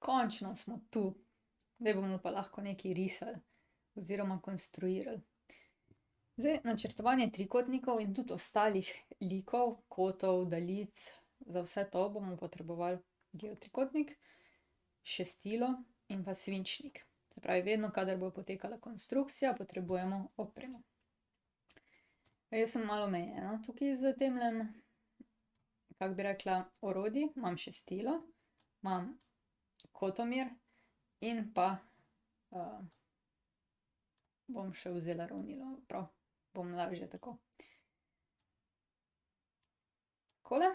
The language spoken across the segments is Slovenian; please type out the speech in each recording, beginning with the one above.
Končno smo tu. Zdaj bomo pa lahko nekaj risali oziroma konstruirali. Zdaj, načrtovanje trikotnikov in tudi ostalih likov, kotov, daljic, za vse to bomo potrebovali geotrikotnik, šestilo in pa svinčnik. Se pravi, vedno, kadar bo potekala konstrukcija, potrebujemo opremo. Jaz sem malo omejena tukaj z temlem, kako bi rekla, orodji. Imam šestilo, imam kotomir in pa bom še vzela ravnilo, prav, bom lažje tako. Takole.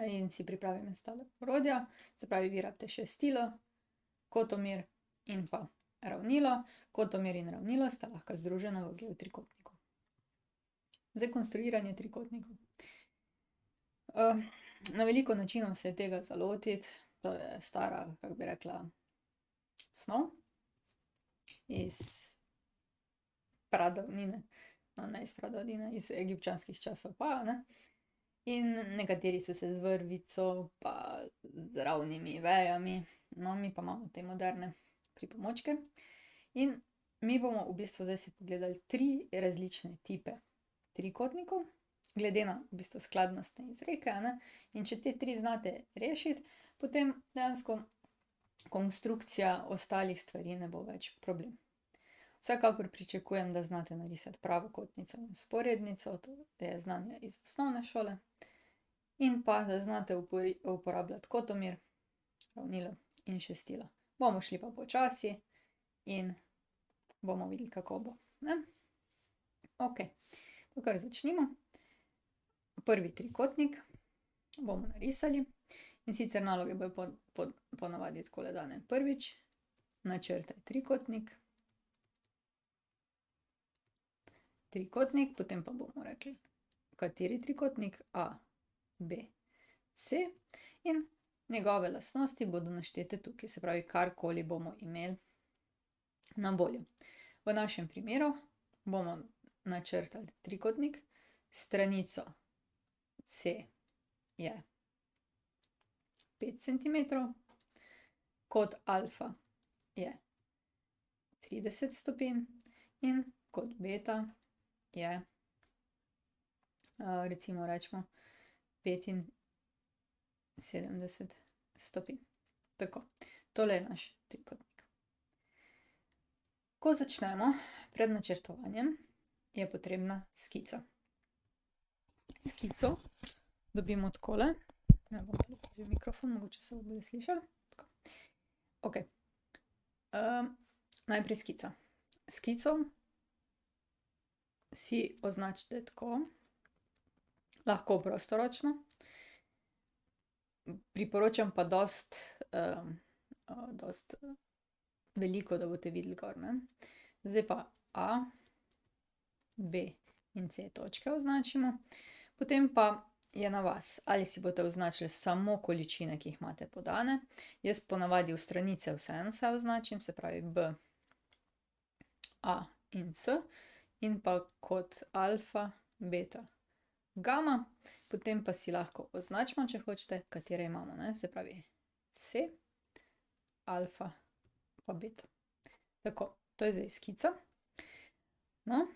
In si pripravim ostale orodja, se pravi, vi rabite šestilo, kotomir in pa ravnilo. Kotomir in ravnilo sta lahko združena v geotrikotniku. Zdaj, konstruiranje trikotnikov. Na veliko načinov se je tega zalotiti, to je stara, kako bi rekla, snov iz pradavnine, no, ne iz pradavnine, iz egipčanskih časov pa, ne. In nekateri so se z vrvico pa z ravnimi vejami, no, mi pa imamo te moderne pripomočke. In mi bomo v bistvu zdaj si pogledali 3 različne tipe trikotnikov, glede na v bistvu skladnostne izreke, a ne. In če te 3 znate rešiti, potem dejansko konstrukcija ostalih stvari ne bo več problem. Vsekakor pričakujem, da znate narisati pravokotnico in vzporednico, to je znanje iz osnovne šole. In pa, da znate uporabljati kotomir, ravnilo in šestilo. Bomo šli pa počasi in bomo videli, kako bo, ne. Okej, pa kar začnimo. Prvi trikotnik bomo narisali, in sicer naloge bojo po navadi takole dane. Prvič, načrtaj trikotnik, potem pa bomo rekli, kateri trikotnik, A, B, C, in njegove lastnosti bodo naštete tukaj, se pravi, karkoli bomo imeli na voljo. V našem primeru bomo načrtali trikotnik, stranico C je 5 centimetrov, kot alfa je 30 stopinj in kot beta je, recimo rečemo 75 stopinj. Tako, tole je naš trikotnik. Ko začnemo pred načrtovanjem, je potrebna skica. Skico dobimo takole. Ja, bom tule postavil mikrofon, mogoče se bo bolje slišalo. Tako. Okej. Najprej skica. Skico si označite tako, lahko prostoročno. Priporočam pa dosti veliko, da boste videli gor, ne. Zdaj pa A, B in C točke označimo. Potem pa je na vas, ali si boste označili samo količine, ki jih imate podane. Jaz ponavadi v stranice vseeno vse označim, se pravi B, A in C, in pa kot alfa, beta, gama. Potem pa si lahko označimo, če hočete, katere imamo, ne, se pravi C, alfa pa beta. Tako, to je zdaj skica. No,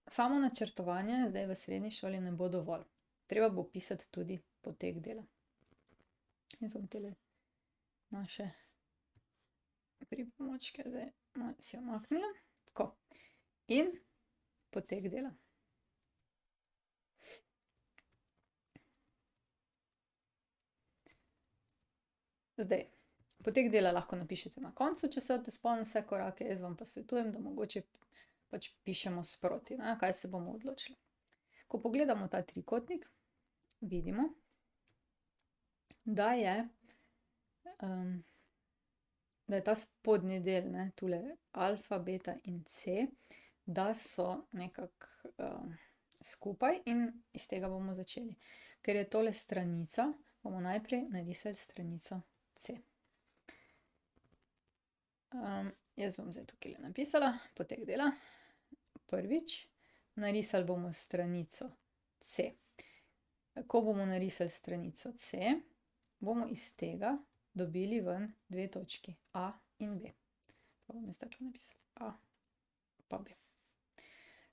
samo načrtovanje zdaj v srednji šoli ne bo dovolj. Treba bo pisati tudi potek dela. Jaz bom tele naše pripomočke zdaj malo si umaknila. Tako, in potek dela. Zdaj, potek dela lahko napišete na koncu, če se boste spomnili vse korake, jaz vam pa svetujem, da mogoče pač pišemo sproti, ne, kaj se bomo odločili. Ko pogledamo ta trikotnik, vidimo, da je ta spodnji del, ne, tule alfa, beta in C, da so nekako skupaj in iz tega bomo začeli. Ker je tole stranica, bomo najprej narisali stranico C. Jaz bom zdaj tukajle napisala potek dela. Prvič, narisali bomo stranico C. Ko bomo narisali stranico C, bomo iz tega dobili ven dve točki, A in B. Pa bom jaz tako napisala, A pa B.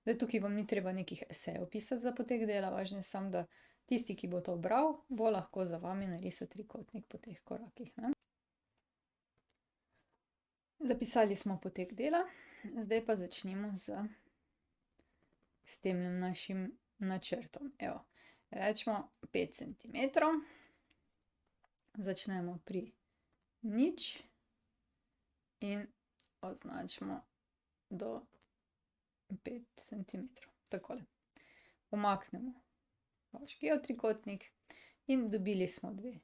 Zdaj tukaj vam ni treba nekih esejev pisati za potek dela, važno je samo, da tisti, ki bo to bral, bo lahko za vami narisal trikotnik po teh korakih, ne. Zapisali smo potek dela, zdaj pa začnimo s temle našim načrtom. Evo, recimo 5 centimetrov, začnemo pri 0 in označimo do 5 centimetrov, takole. Umaknemo vaš geotrikotnik in dobili smo dve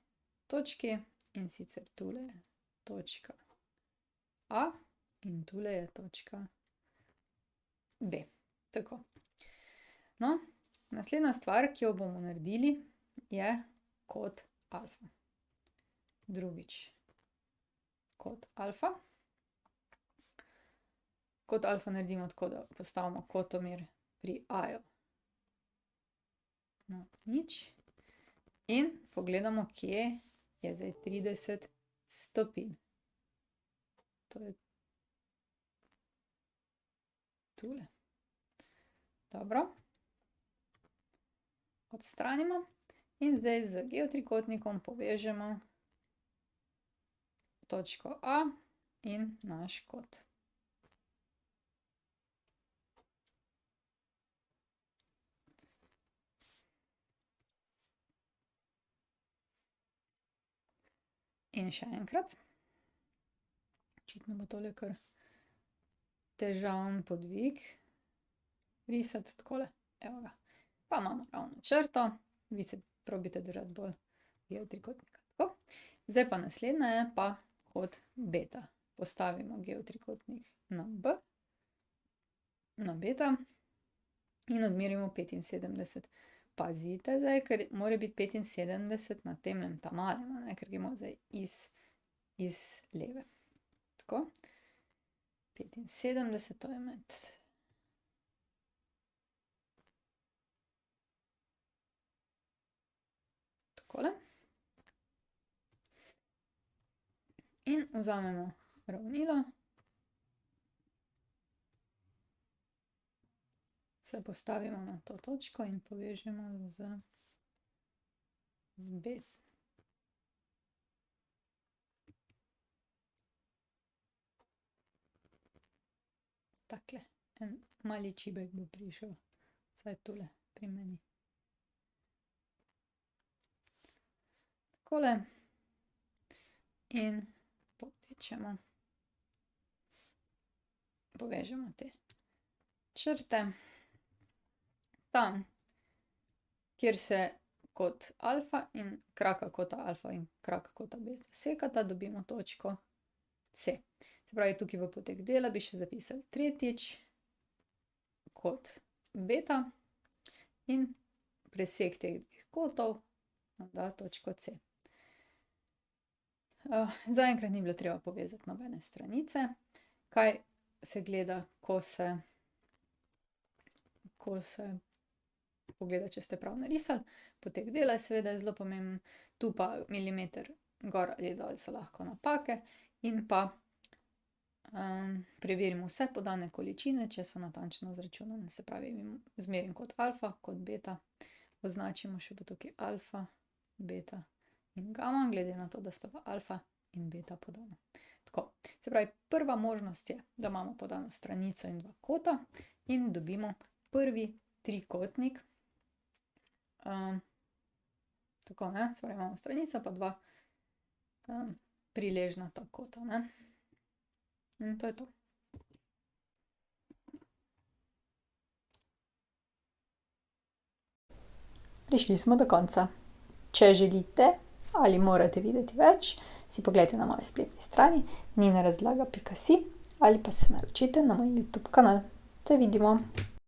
točki, in sicer tule je točka A in tule je točka B. Tako. No, naslednja stvar, ki jo bomo naredili, je kot alfa. Drugič, kot alfa. Kot alfa naredimo tako, da postavimo kotomer pri A-ju na 0 in pogledamo, kje je zdaj 30 stopinj. To je tule. Dobro. Odstranimo in zdaj z geotrikotnikom povežemo točko A in naš kot. In še enkrat. Očitno bo tole kar težaven podvig. Risati takole, evo ga. Pa imamo ravno črto, vi se probajte držati bolj geotrikotnika, tako. Zdaj pa naslednja je pa kot beta. Postavimo geotrikotnik na B, na beta in odmerimo 75. Pazite zdaj, ker mora biti 75 na temlem ta malem, a ne, ker gremo zdaj iz leve. Tako. 75, to je med takole. In vzamemo ravnilo. Se postavimo na to točko in povežemo z B. Takle, en mali čibek bo prišel, vsaj tule pri meni. Takole. In povlečemo. Povežemo te črte. Tam, kjer se kot alfa in kraka kota alfa in kraka kota beta sekata, dobimo točko C. Se pravi, tukaj v potek dela bi še zapisali tretjič kot beta in presek teh dveh kotov nam da točko C. Zaenkrat ni bilo treba povezati nobene stranice. Kaj se gleda, ko se pogleda, če ste prav narisali. Potek dela je seveda zelo pomemben, tu pa milimeter gor ali dol so lahko napake in pa preverimo vse podane količine, če so natančno izračunane. Se pravi, zmerim kot alfa, kot beta, označimo še pa tukaj alfa, beta in gama, glede na to, da sta pa alfa in beta podana. Tako, se pravi, prva možnost je, da imamo podano stranico in dva kota in dobimo prvi trikotnik. Tako, ne, se pravi, imamo stranico pa dva priležnata kota, ne. In to je to. Prišli smo do konca. Če želite ali morate videti več, si poglejte na moji spletni strani ninarazlaga.si ali pa se naročite na moj YouTube kanal. Se vidimo!